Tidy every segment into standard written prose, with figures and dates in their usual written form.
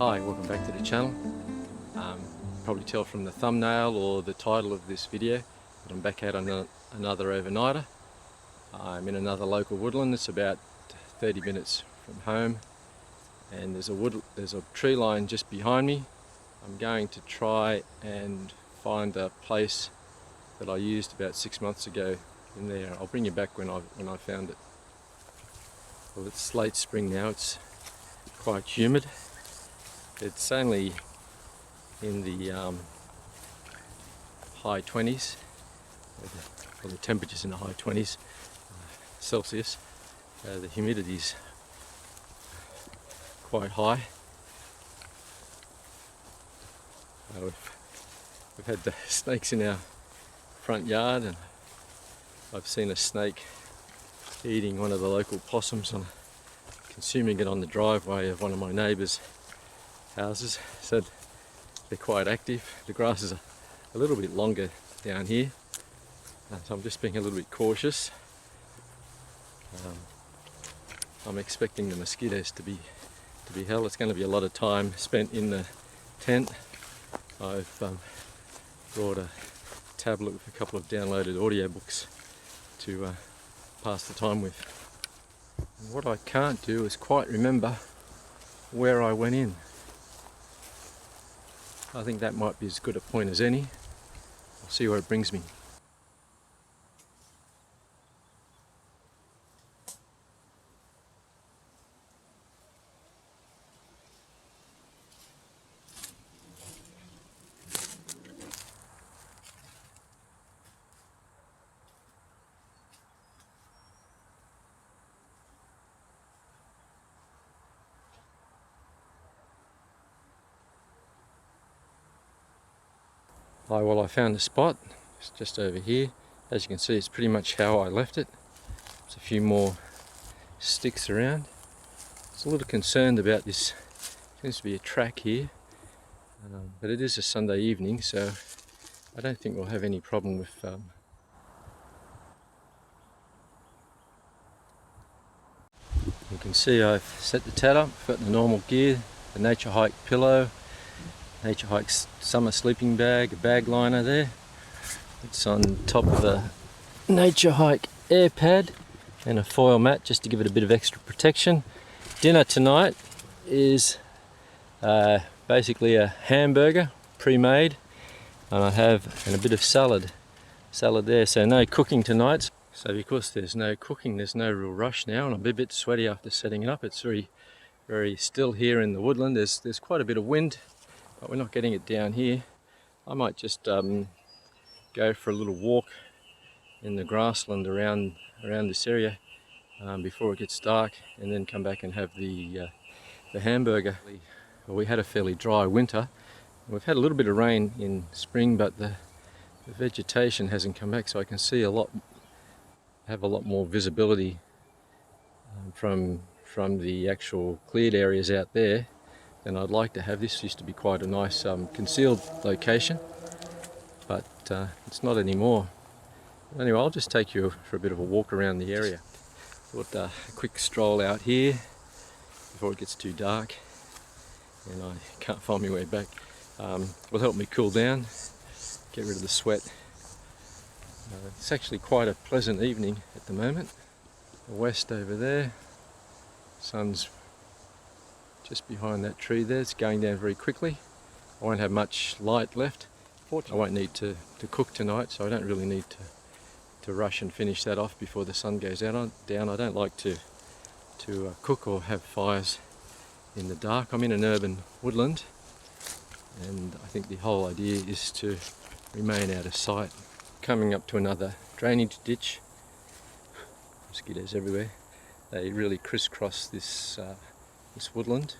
Hi, welcome back to the channel. Probably tell from the thumbnail or the title of this video that I'm back out on another overnighter. I'm in another local woodland. It's about 30 minutes from home, and there's a tree line just behind me. I'm going to try and find a place that I used about 6 months ago in there. I'll bring you back when I found it. Well, it's late spring now. It's quite humid. It's only in the high 20s, well, the temperature's in the high 20s Celsius. The humidity's quite high. We've had the snakes in our front yard, and I've seen a snake eating one of the local possums and consuming it on the driveway of one of my neighbours' houses. So they're quite active. The grass is a little bit longer down here, so I'm just being a little bit cautious. I'm expecting the mosquitoes to be hell. It's going to be a lot of time spent in the tent. I've brought a tablet with a couple of downloaded audiobooks to pass the time with. And what I can't do is quite remember where I went in. I think that might be as good a point as any. I'll see where it brings me. Hi, well, I found a spot. It's just over here. As you can see, it's pretty much how I left it. There's a few more sticks around. I was a little concerned about this. Seems to be a track here, but it is a Sunday evening, so I don't think we'll have any problem with you can see I've set the tent up, got the normal gear, the Nature Hike pillow, Nature Hike's summer sleeping bag, a bag liner there. It's on top of a Nature Hike air pad and a foil mat just to give it a bit of extra protection. Dinner tonight is basically a hamburger pre-made, and I have a bit of salad there, so no cooking tonight. So because there's no cooking, there's no real rush now, and I'm a bit sweaty after setting it up. It's very still here in the woodland. There's quite a bit of wind, but we're not getting it down here. I might just go for a little walk in the grassland around this area before it gets dark, and then come back and have the hamburger. Well, we had a fairly dry winter. We've had a little bit of rain in spring, but the vegetation hasn't come back, so I can see have a lot more visibility from the actual cleared areas out there than I'd like to have. This used to be quite a nice concealed location, but it's not anymore. Anyway, I'll just take you for a bit of a walk around the area. Thought a quick stroll out here before it gets too dark and I can't find my way back. Will help me cool down, get rid of the sweat. It's actually quite a pleasant evening at the moment. The west over there, sun's just behind that tree there. It's going down very quickly. I won't have much light left. I won't need to cook tonight, so I don't really need to rush and finish that off before the sun goes down. I don't like to cook or have fires in the dark. I'm in an urban woodland, and I think the whole idea is to remain out of sight. Coming up to another drainage ditch. Mosquitoes everywhere. They really crisscross this woodland.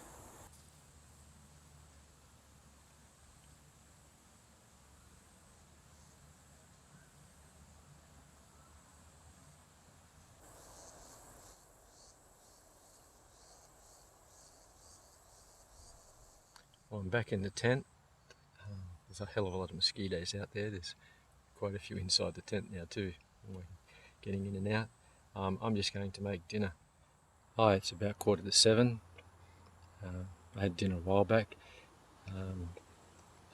Well, I'm back in the tent. There's a hell of a lot of mosquitoes out there. There's quite a few inside the tent now too, getting in and out. I'm just going to make dinner. Hi, it's about 7:15. I had dinner a while back. You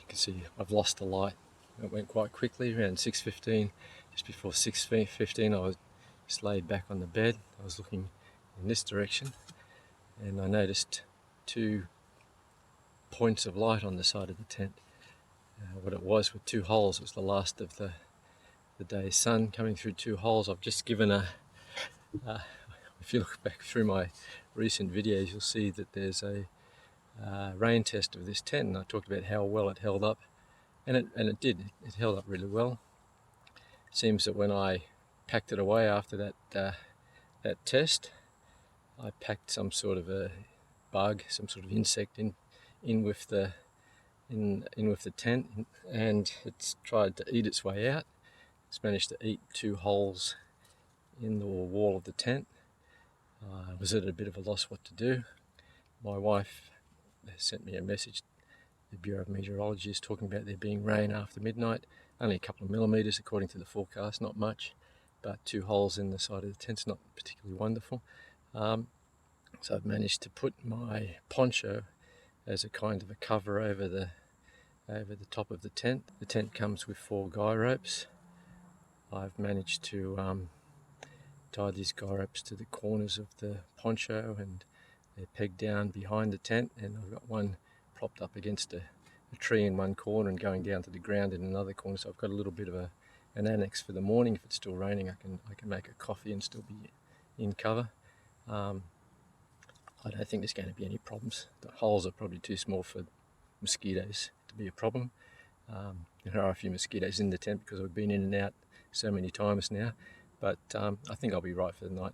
can see I've lost the light. It went quite quickly, around 6:15. Just before 6:15 I was just laid back on the bed. I was looking in this direction and I noticed two points of light on the side of the tent. What it was with two holes, it was the last of the day's sun coming through two holes. I've just given if you look back through my recent videos, you'll see that there's a rain test of this tent, and I talked about how well it held up, and it did. It held up really well. It seems that when I packed it away after that test, I packed some sort of a bug, some sort of insect in with the tent, and it's tried to eat its way out. It's managed to eat two holes in the wall of the tent. I was at a bit of a loss what to do. My wife sent me a message. The Bureau of Meteorology is talking about there being rain after midnight. Only a couple of millimetres according to the forecast, not much, but two holes in the side of the tent's not particularly wonderful. So I've managed to put my poncho as a kind of a cover over the top of the tent. The tent comes with 4 guy ropes. I've managed to tie these guy ropes to the corners of the poncho, and they're pegged down behind the tent, and I've got one propped up against a tree in one corner and going down to the ground in another corner. So I've got a little bit of an annex for the morning. If it's still raining, I can make a coffee and still be in cover. I don't think there's going to be any problems. The holes are probably too small for mosquitoes to be a problem. There are a few mosquitoes in the tent because I've been in and out so many times now, but I think I'll be right for the night.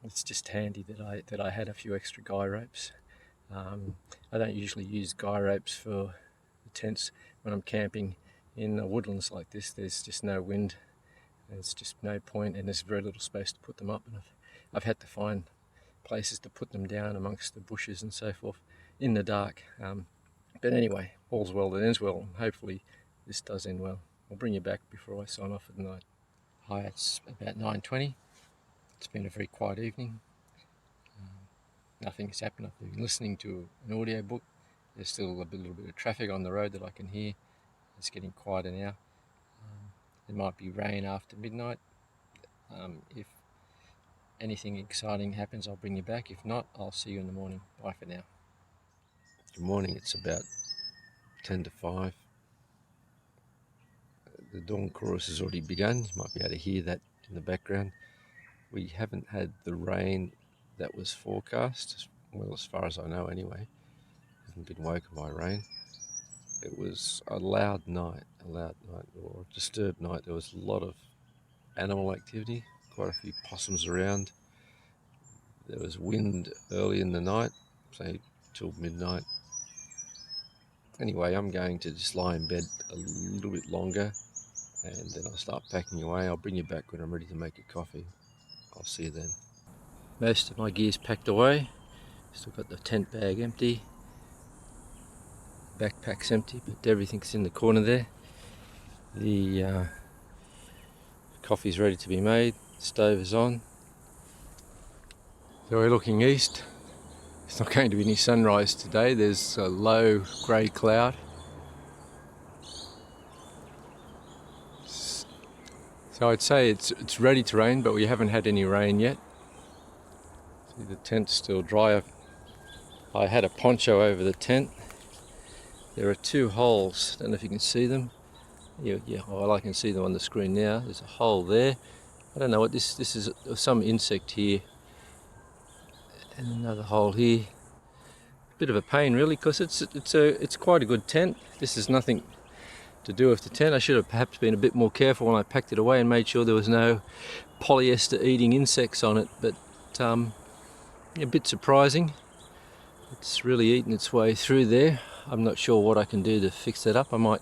It's just handy that I had a few extra guy ropes. I don't usually use guy ropes for the tents when I'm camping in the woodlands like this. There's just no wind, there's just no point, and there's very little space to put them up, and I've had to find places to put them down amongst the bushes and so forth in the dark. But anyway, all's well that ends well, and hopefully this does end well. I'll bring you back before I sign off for the night. Hi, it's about 9:20. It's been a very quiet evening. Nothing has happened. I've been listening to an audio book. There's still a little bit of traffic on the road that I can hear. It's getting quieter now. There might be rain after midnight. If anything exciting happens, I'll bring you back. If not, I'll see you in the morning. Bye for now. Good morning. It's about 10 to 5. The dawn chorus has already begun. You might be able to hear that in the background. We haven't had the rain that was forecast, well, as far as I know anyway. Haven't been woken by rain. It was a loud night or a disturbed night. There was a lot of animal activity, quite a few possums around. There was wind early in the night, say till midnight. Anyway, I'm going to just lie in bed a little bit longer, and then I'll start packing away. I'll bring you back when I'm ready to make a coffee. I'll see you then. Most of my gear's packed away. Still got the tent bag empty. Backpack's empty, but everything's in the corner there. The coffee's ready to be made. The stove is on. So we're looking east. It's not going to be any sunrise today. There's a low grey cloud. So I'd say it's ready to rain, but we haven't had any rain yet. See, the tent's still dry. I had a poncho over the tent. There are 2 holes. Don't know if you can see them. Yeah. Well, I can see them on the screen now. There's a hole there. I don't know what this is. Some insect here, and another hole here. Bit of a pain really, because it's quite a good tent. This is nothing to do with the tent. I should have perhaps been a bit more careful when I packed it away and made sure there was no polyester eating insects on it, but a bit surprising. It's really eaten its way through there. I'm not sure what I can do to fix that up. I might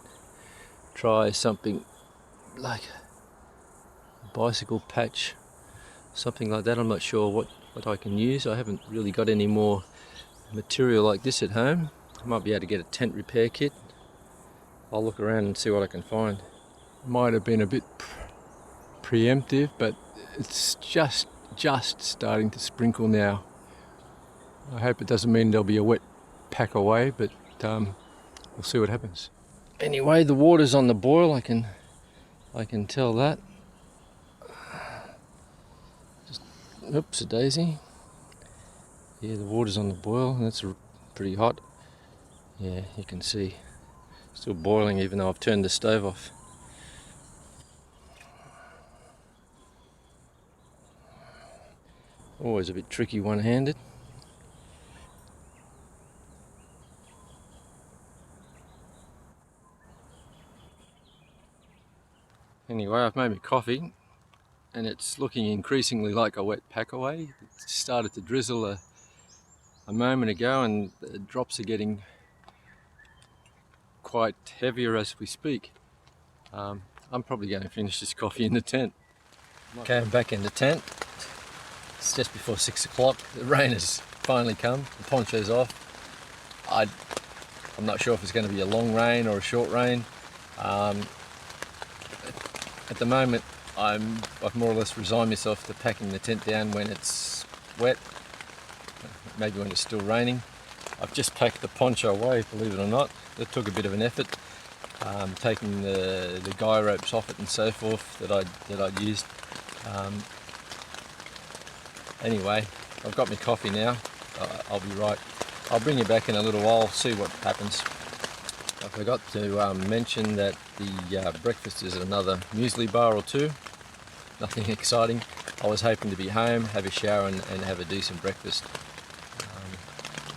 try something like a bicycle patch, something like that. I'm not sure what I can use. I haven't really got any more material like this at home. I might be able to get a tent repair kit. I'll look around and see what I can find. Might have been a bit preemptive, but it's just starting to sprinkle now. I hope it doesn't mean there'll be a wet pack away, but we'll see what happens. Anyway, the water's on the boil. I can tell that. Just, oops, a daisy. Yeah, the water's on the boil. That's pretty hot. Yeah, you can see. Still boiling even though I've turned the stove off. Always a bit tricky one-handed. Anyway, I've made my coffee and it's looking increasingly like a wet pack away. It started to drizzle a moment ago and the drops are getting quite heavier as we speak. I'm probably going to finish this coffee in the tent. Okay, I'm back in the tent. It's just before 6 o'clock. The rain has finally come. The poncho's off. I'm not sure if it's going to be a long rain or a short rain. At the moment, I've more or less resigned myself to packing the tent down when it's wet, maybe when it's still raining. I've just packed the poncho away, believe it or not. It took a bit of an effort, taking the guy ropes off it and so forth that I'd used. Anyway, I've got my coffee now. I'll be right. I'll bring you back in a little while, see what happens. I forgot to mention that the breakfast is another muesli bar or two. Nothing exciting. I was hoping to be home, have a shower and have a decent breakfast.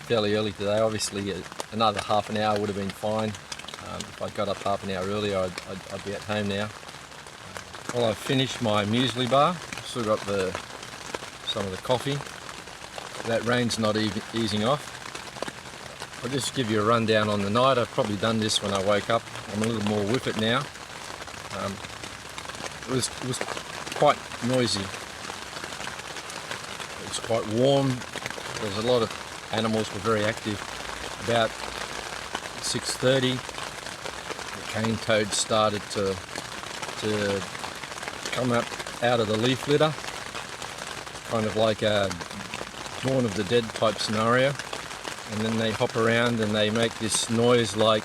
Fairly early today, obviously another half an hour would have been fine. If I got up half an hour earlier, I'd be at home now. Well, I've finished my muesli bar. Still got some of the coffee. That rain's not easing off. I'll just give you a rundown on the night. I've probably done this when I woke up. I'm a little more with it now. It was quite noisy. It's quite warm. There's a lot of animals were very active. About 6:30, the cane toads started to come up out of the leaf litter, kind of like a Dawn of the Dead type scenario. And then they hop around and they make this noise like,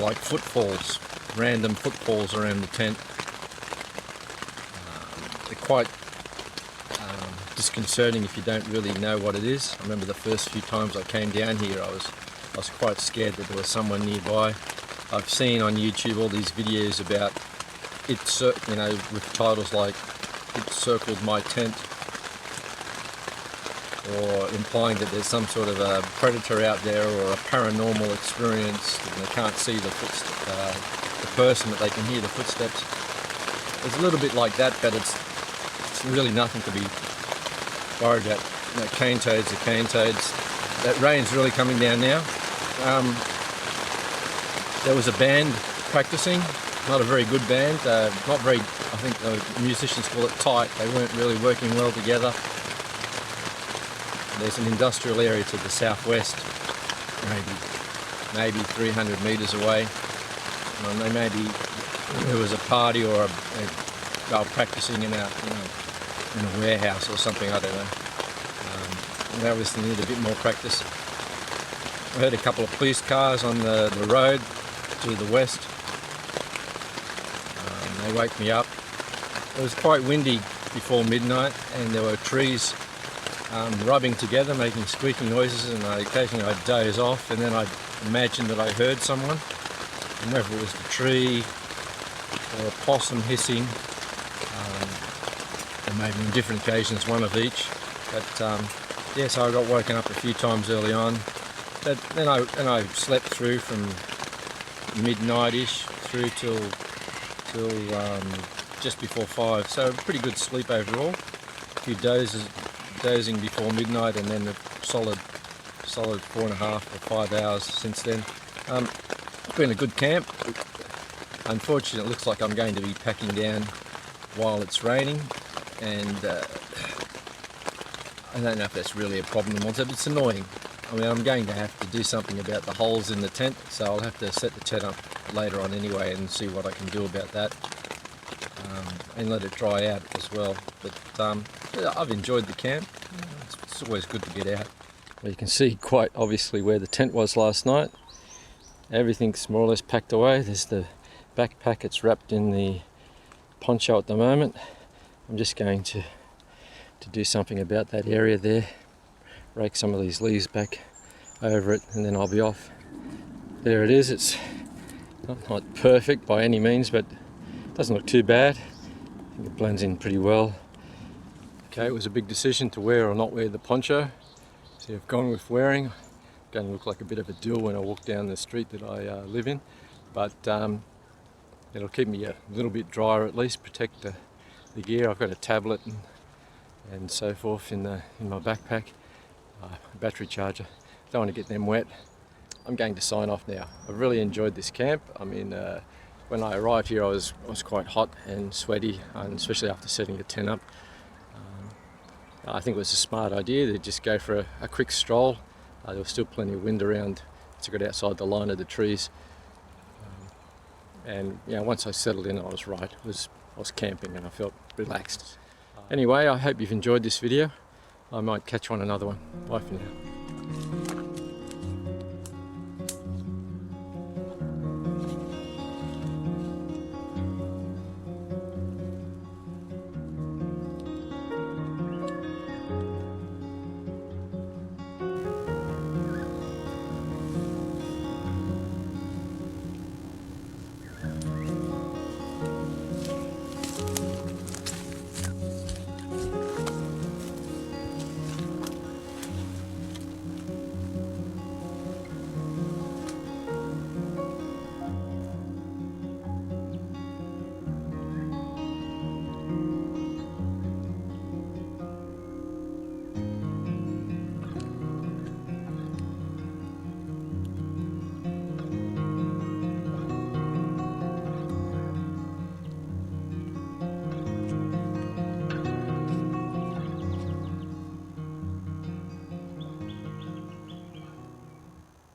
like footfalls, random footfalls around the tent. They're quite disconcerting if you don't really know what it is. I remember the first few times I came down here, I was quite scared that there was someone nearby. I've seen on YouTube all these videos about it, with titles like "It Circled My Tent," or implying that there's some sort of a predator out there or a paranormal experience and they can't see the person, but they can hear the footsteps. It's a little bit like that, but it's really nothing to be worried about. Cane toads are cane toads. That rain's really coming down now. There was a band practicing, not a very good band, not very, I think the musicians call it tight. They weren't really working well together. There's an industrial area to the southwest, maybe 300 metres away. And there was a party or they were practicing in a warehouse or something, I don't know. They obviously need a bit more practice. I heard a couple of police cars on the road to the west. They woke me up. It was quite windy before midnight and there were trees rubbing together, making squeaking noises, and occasionally I'd doze off and then I'd imagine that I heard someone, and whether it was the tree or a possum hissing, or maybe on different occasions one of each. But so I got woken up a few times early on. But then I slept through from midnight-ish through till just before 5. So pretty good sleep overall. A few dozing before midnight, and then a solid 4.5 or 5 hours since then. It's been a good camp. Unfortunately, it looks like I'm going to be packing down while it's raining, and I don't know if that's really a problem or not, but it's annoying. I mean, I'm going to have to do something about the holes in the tent, so I'll have to set the tent up later on anyway and see what I can do about that. and let it dry out as well. But yeah, I've enjoyed the camp. It's always good to get out. Well, you can see quite obviously where the tent was last night. Everything's more or less packed away. There's the backpack, it's wrapped in the poncho at the moment. I'm just going to do something about that area there. Rake some of these leaves back over it and then I'll be off. There it is. It's not perfect by any means, but it doesn't look too bad. I think it blends in pretty well. Okay, it was a big decision to wear or not wear the poncho. So I've gone with wearing. I'm going to look like a bit of a dill when I walk down the street that I live in, but it'll keep me a little bit drier, at least protect the gear. I've got a tablet and so forth in my backpack, a battery charger. Don't want to get them wet. I'm going to sign off now. I've really enjoyed this camp. I mean, when I arrived here I was quite hot and sweaty, and especially after setting the tent up. I think it was a smart idea to just go for a quick stroll. There was still plenty of wind around to get outside the line of the trees. And you know, once I settled in, I was right. I was camping and I felt relaxed. Anyway, I hope you've enjoyed this video. I might catch you on another one. Bye for now.